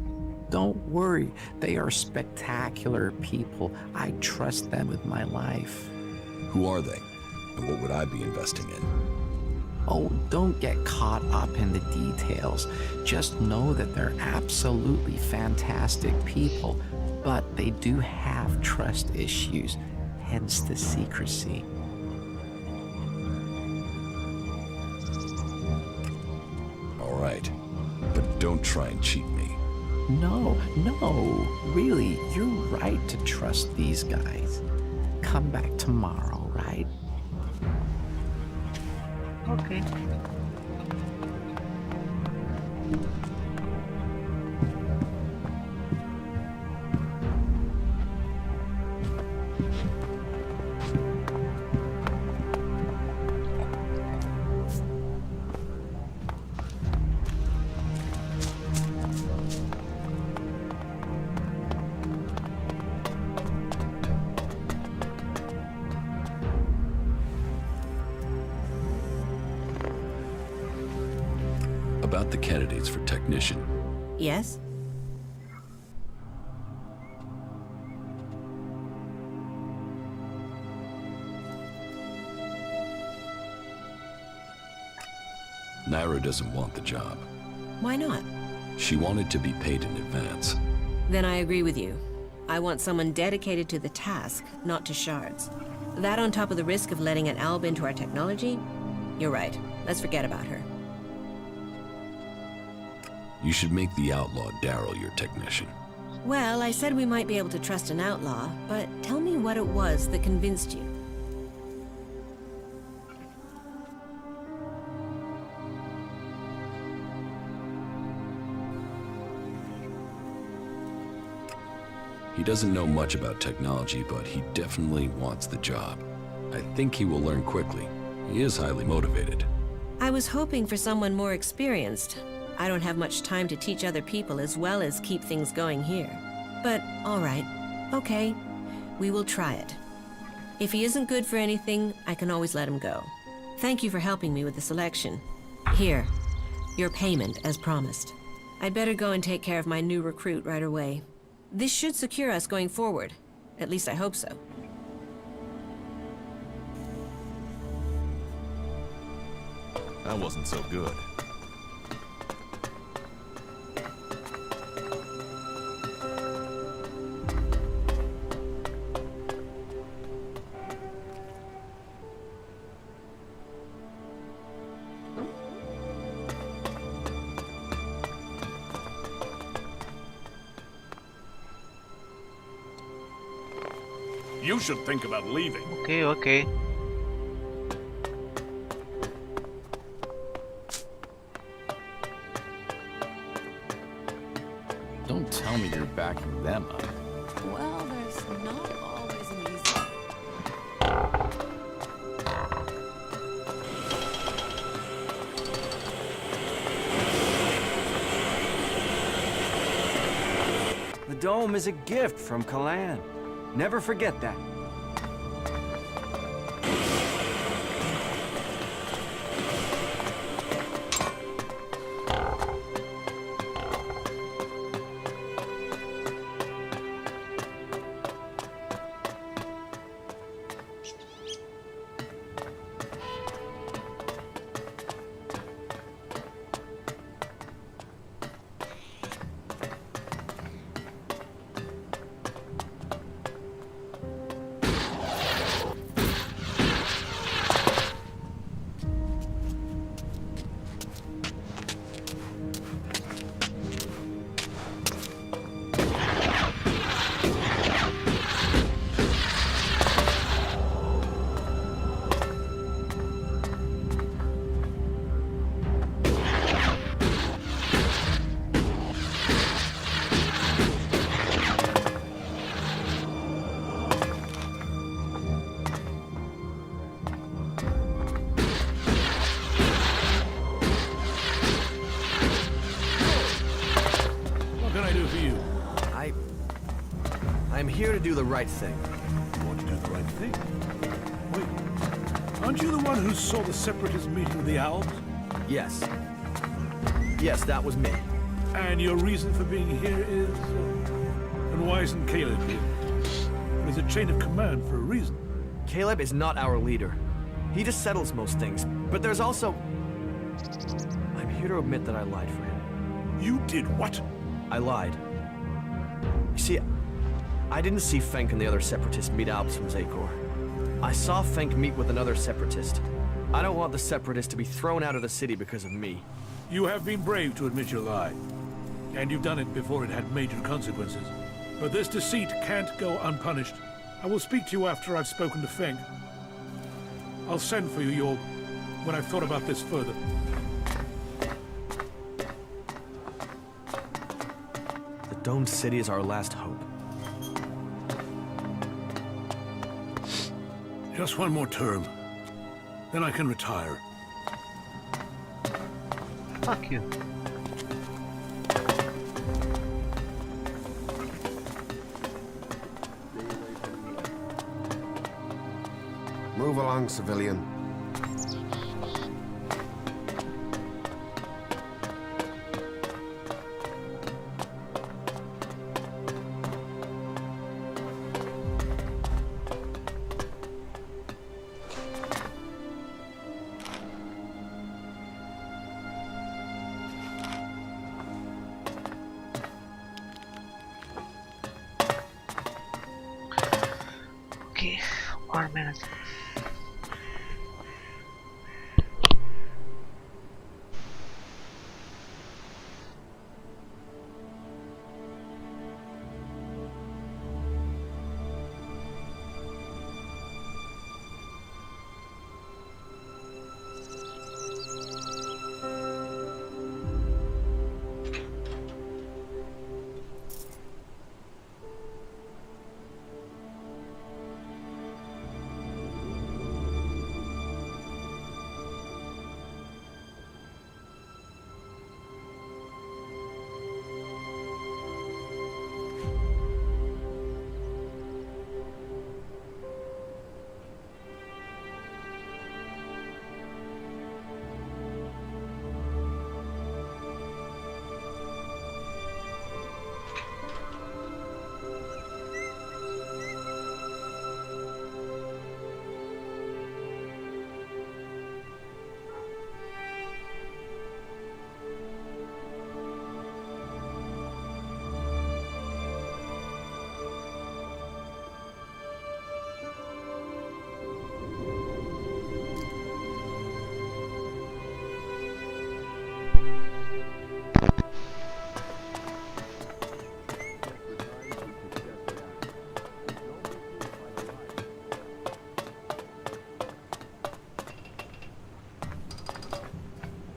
Don't worry, they are spectacular people. I trust them with my life. Who are they? And what would I be investing in? Oh, don't get caught up in the details. Just know that they're absolutely fantastic people, but they do have trust issues, hence the secrecy. All right, but don't try and cheat me. No, really, you're right to trust these guys. Come back tomorrow, right? Okay. About the candidates for technician. Yes? Naira doesn't want the job. Why not? She wanted to be paid in advance. Then I agree with you. I want someone dedicated to the task, not to shards. That on top of the risk of letting an alb into our technology? You're right. Let's forget about her. You should make the outlaw Daryl your technician. Well, I said we might be able to trust an outlaw, but tell me what it was that convinced you. He doesn't know much about technology, but he definitely wants the job. I think he will learn quickly. He is highly motivated. I was hoping for someone more experienced. I don't have much time to teach other people as well as keep things going here. But, all right. Okay. We will try it. If he isn't good for anything, I can always let him go. Thank you for helping me with the selection. Here, your payment as promised. I'd better go and take care of my new recruit right away. This should secure us going forward. At least I hope so. That wasn't so good. You should think about leaving. Okay. Don't tell me you're backing them up. Well, there's not always an easy... dome is a gift from Kalan. Never forget that. I'm here to do the right thing. You want to do the right thing? Wait, aren't you the one who saw the Separatists meeting with the Owls? Yes. Yes, that was me. And your reason for being here is... and why isn't Caleb here? There's a chain of command for a reason. Caleb is not our leader. He just settles most things. But there's also... I'm here to admit that I lied for him. You did what? I lied. You see, I didn't see Fenk and the other Separatists meet Alps from Zakor. I saw Fenk meet with another Separatist. I don't want the Separatists to be thrown out of the city because of me. You have been brave to admit your lie. And you've done it before it had major consequences. But this deceit can't go unpunished. I will speak to you after I've spoken to Fenk. I'll send for you, York, when I've thought about this further. The domed city is our last hope. Just one more term. Then I can retire. Fuck you. Move along, civilian. Okay, 1 minute.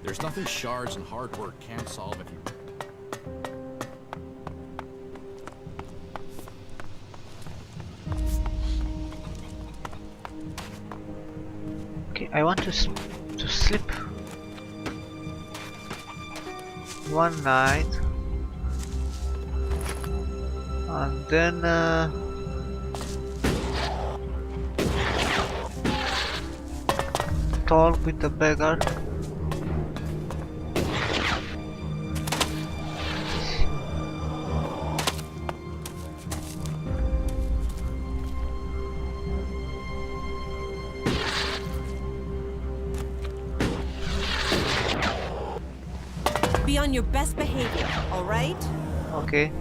There's nothing shards and hard work can't solve if you... Okay, I want to sleep one night And then talk with the beggar. Be on your best behavior, all right? Okay.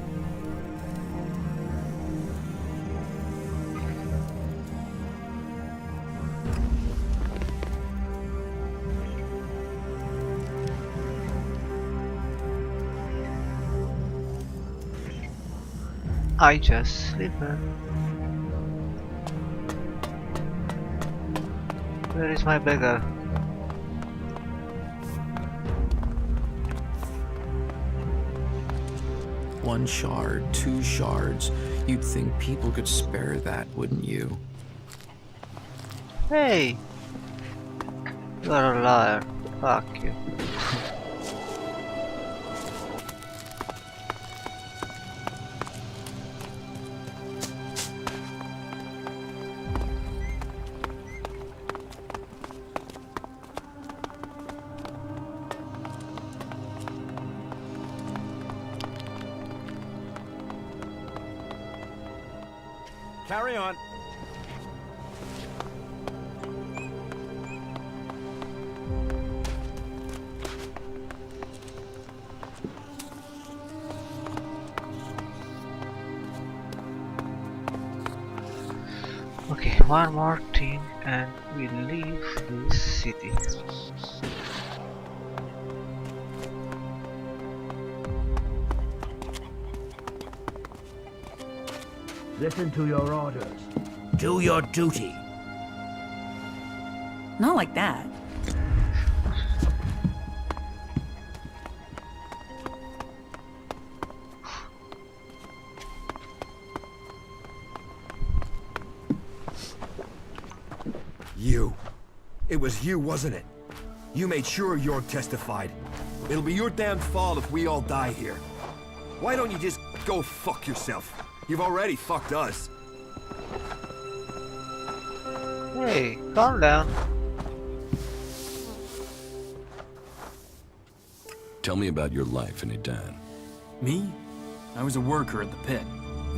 I just sleeping. Where is my beggar? One shard, 2 shards. You'd think people could spare that, wouldn't you? Hey! You are a liar. Fuck you. Carry on. Okay, one more thing and we leave this city. Listen to your orders. Do your duty. Not like that. You. It was you, wasn't it? You made sure York testified. It'll be your damn fault if we all die here. Why don't you just go fuck yourself? You've already fucked us. Hey, calm down. Tell me about your life in Edan. Me? I was a worker at the pit.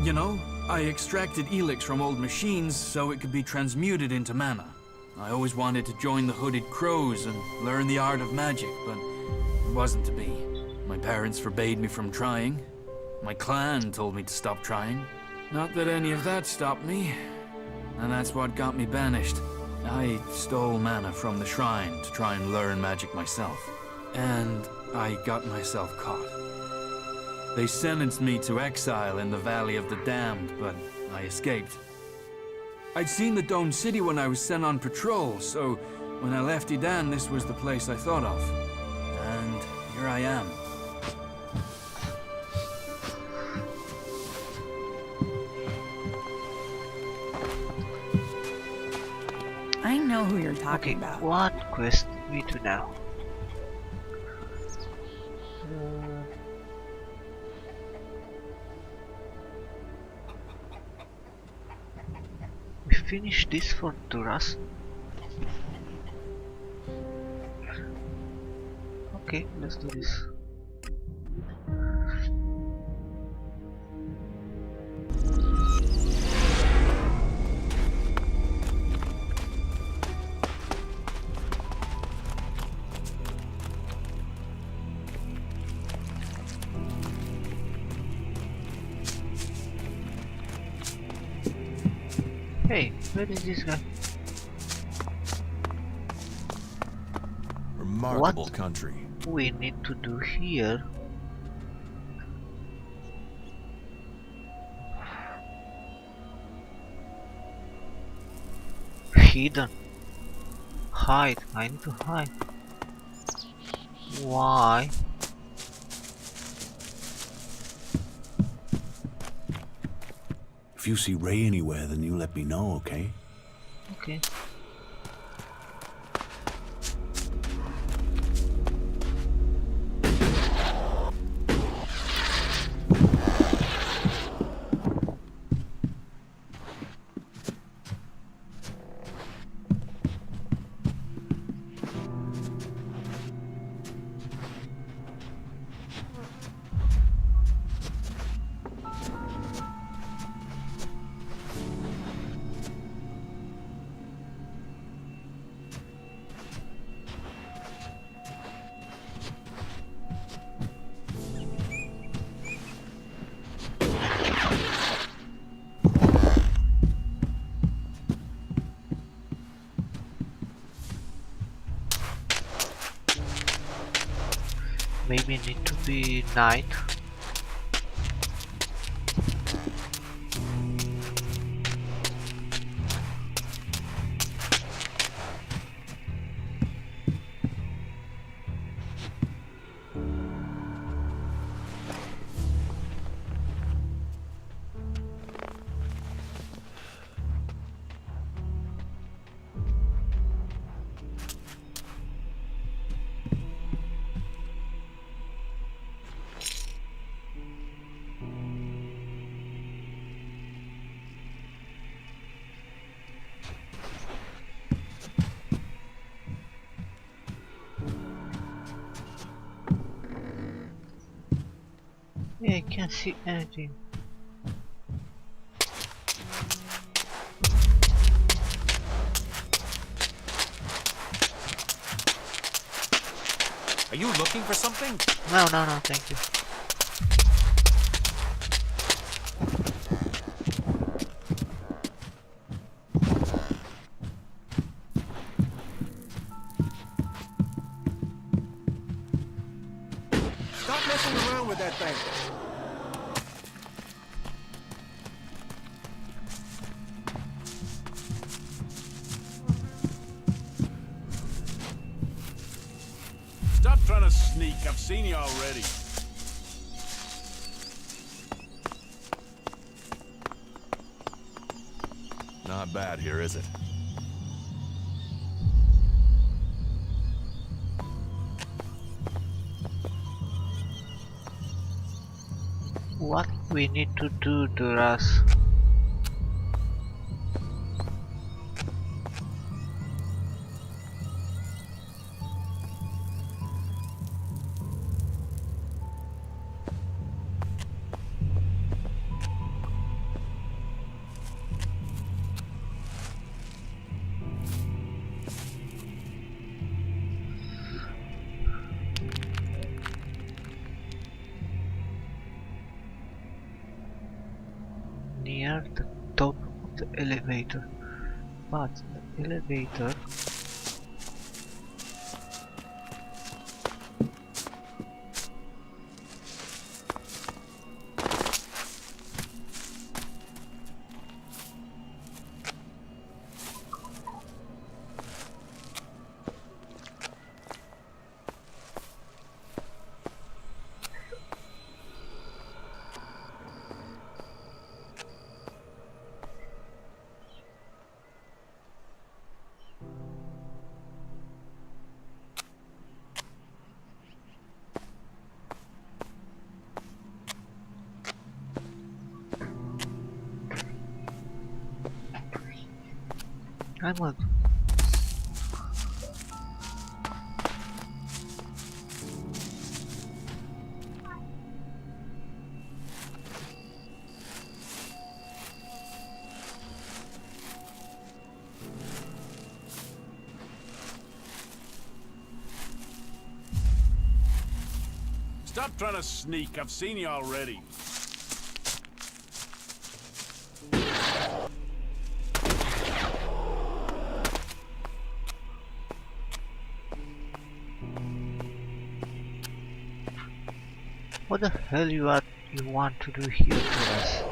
You know, I extracted Elex from old machines so it could be transmuted into mana. I always wanted to join the Hooded Crows and learn the art of magic, but it wasn't to be. My parents forbade me from trying. My clan told me to stop trying. Not that any of that stopped me. And that's what got me banished. I stole mana from the shrine to try and learn magic myself. And I got myself caught. They sentenced me to exile in the Valley of the Damned, but I escaped. I'd seen the Dome City when I was sent on patrol, so when I left Edan, this was the place I thought of. And here I am. I know who you're talking about. What quest we do now? We finish this for Duras. Okay, let's do this. Hey, where is this guy? Remarkable What country. we need to do here? Hidden. Hide. I need to hide. Why? If you see Ray anywhere, then you let me know, okay? Okay. maybe need to be night. Yeah, I can't see anything. Are you looking for something? No, thank you. Stop messing around with that thing. Stop trying to sneak. I've seen you already. Not bad here, is it? What we need to do, Duras? Near the top of the elevator, but the elevator I'm on. Stop trying to sneak. I've seen you already. What the hell you want to do here to us?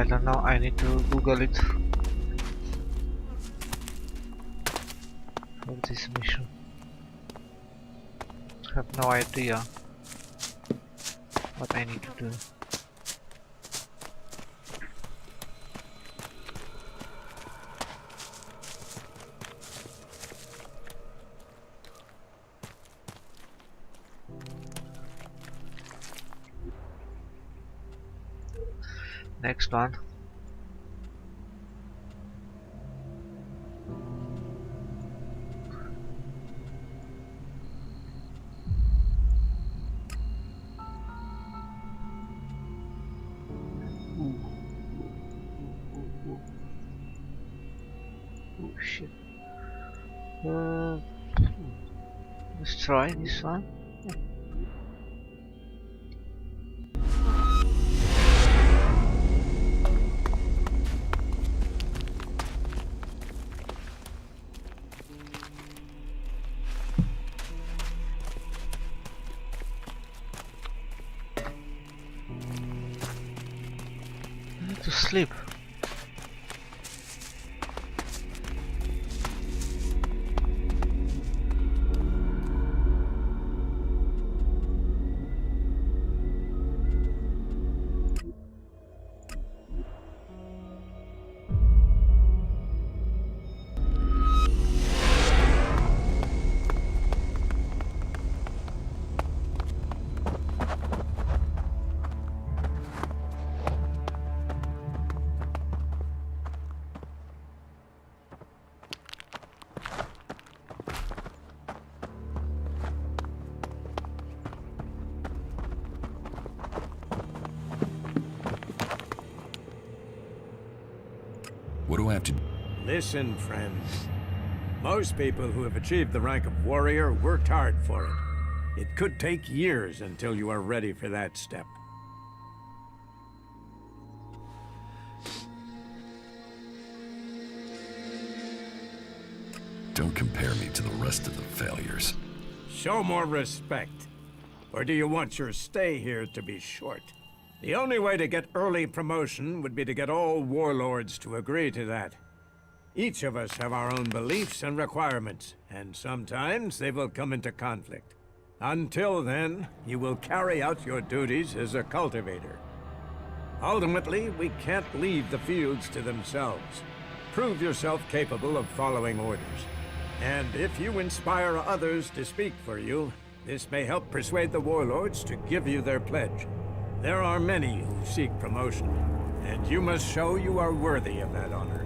don't know, I need to Google it for this mission. I have no idea what I need to do. Next one. Oh shit. Let's try this one. To sleep. What do I have to do? Listen, friends. Most people who have achieved the rank of warrior worked hard for it. It could take years until you are ready for that step. Don't compare me to the rest of the failures. Show more respect. Or do you want your stay here to be short? The only way to get early promotion would be to get all warlords to agree to that. Each of us have our own beliefs and requirements, and sometimes they will come into conflict. Until then, you will carry out your duties as a cultivator. Ultimately, we can't leave the fields to themselves. Prove yourself capable of following orders. And if you inspire others to speak for you, this may help persuade the warlords to give you their pledge. There are many who seek promotion, and you must show you are worthy of that honor.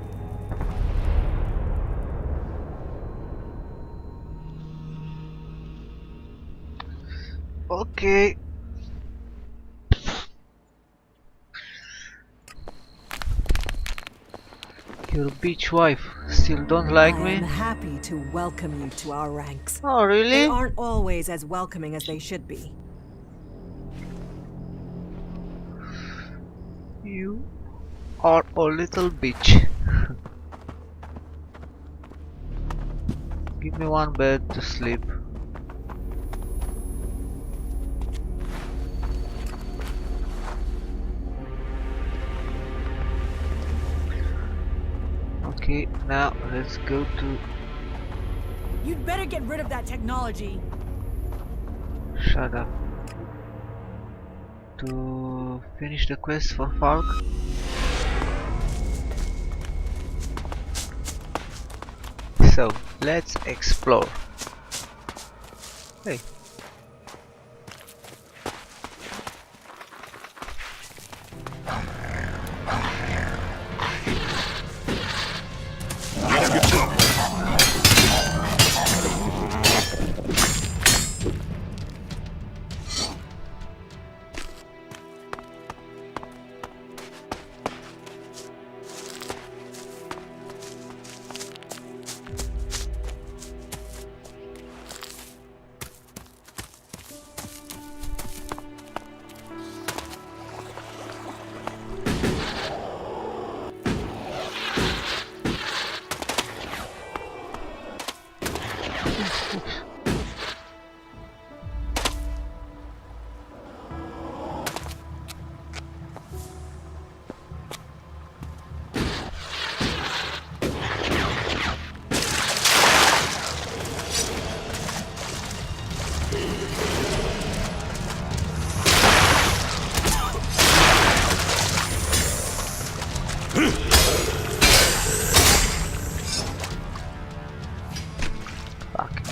Okay. Your beach wife still don't like me? I'm happy to welcome you to our ranks. Oh, really? They aren't always as welcoming as they should be. You are a little bitch. Give me one bed to sleep. Okay, now let's go to... You'd better get rid of that technology. Shut up. To finish the quest for Falk. So, let's explore. Hey.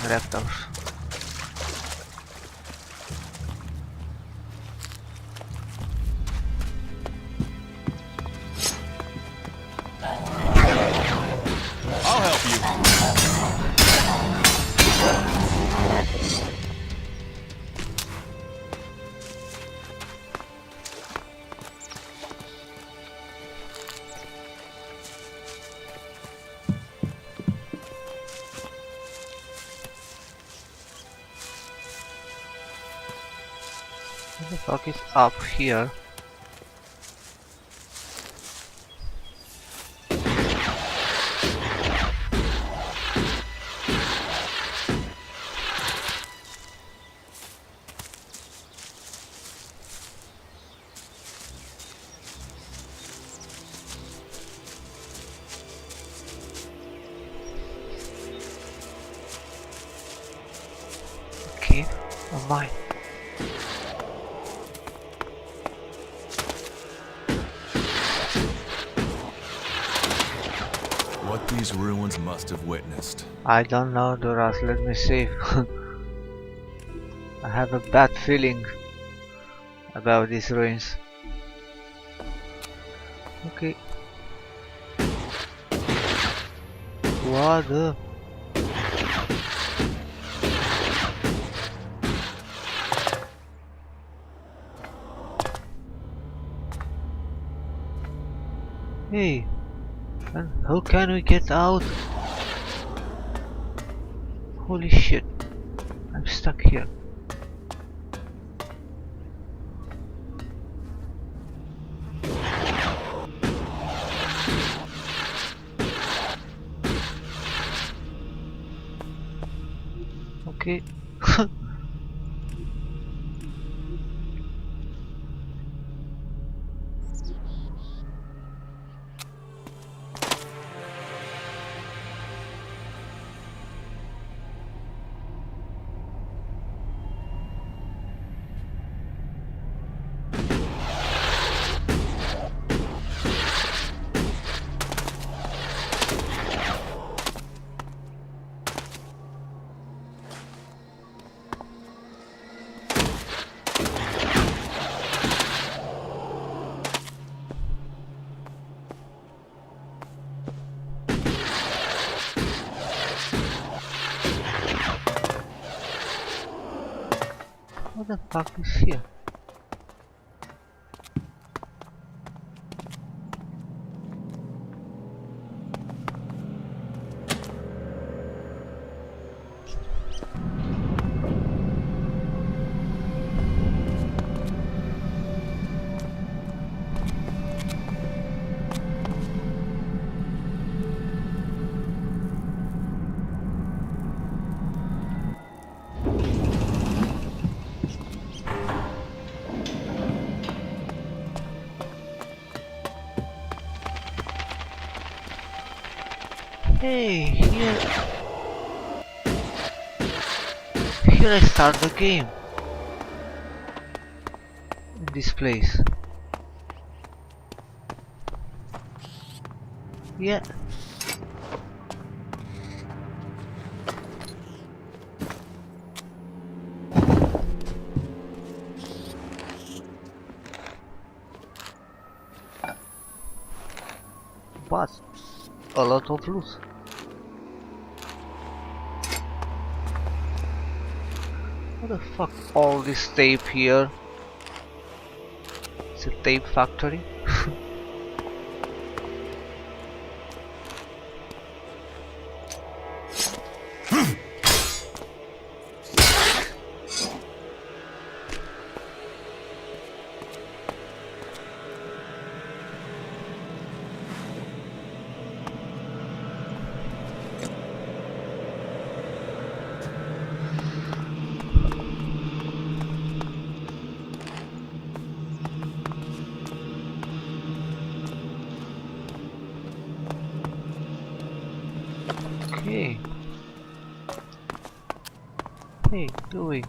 raptors. I'll help you. What the fuck is up here? Okay, oh my. What these ruins must have witnessed. I don't know, Doras, let me see. I have a bad feeling about these ruins. Okay. What the? Hey, and how can we get out? Holy shit, I'm stuck here. Okay. What the fuck is here? Hey, here I start the game. In this place. Yeah. But a lot of loot. What the fuck, all this tape here? It's a tape factory. Okay. Hey, Louis.